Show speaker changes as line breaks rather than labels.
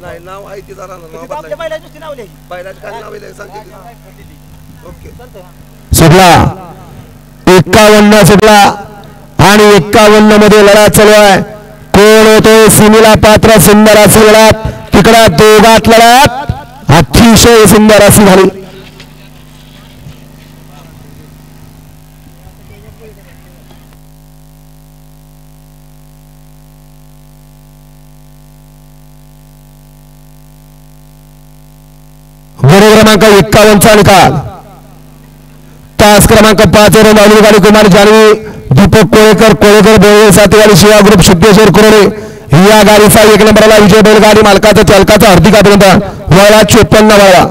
नाही नाव आहे ती जरा बैलाची काय नाव आहे सांगते ओके
सुटला 51 सुटला आणि 51 मध्ये लढा चालू आहे कोण होतोय सीमेला पात्र सुंदर अशी लढत तिकडे दोघात लढत अतिशय सुंदर अशी झाली क्रमांक 51 चा निकाल तास क्रमांक 5 वर माऊली गाडी कुमार जानवी दीपक कोळेकर बोळे साथीवाडी शिवा ग्रुप सिद्धेश्वर कुरोडे या गाडीचा 1 नंबरला विजय बैलगाडी मालकाचा चालकाचा हार्दिक अभिनंदन वळा 54 वळा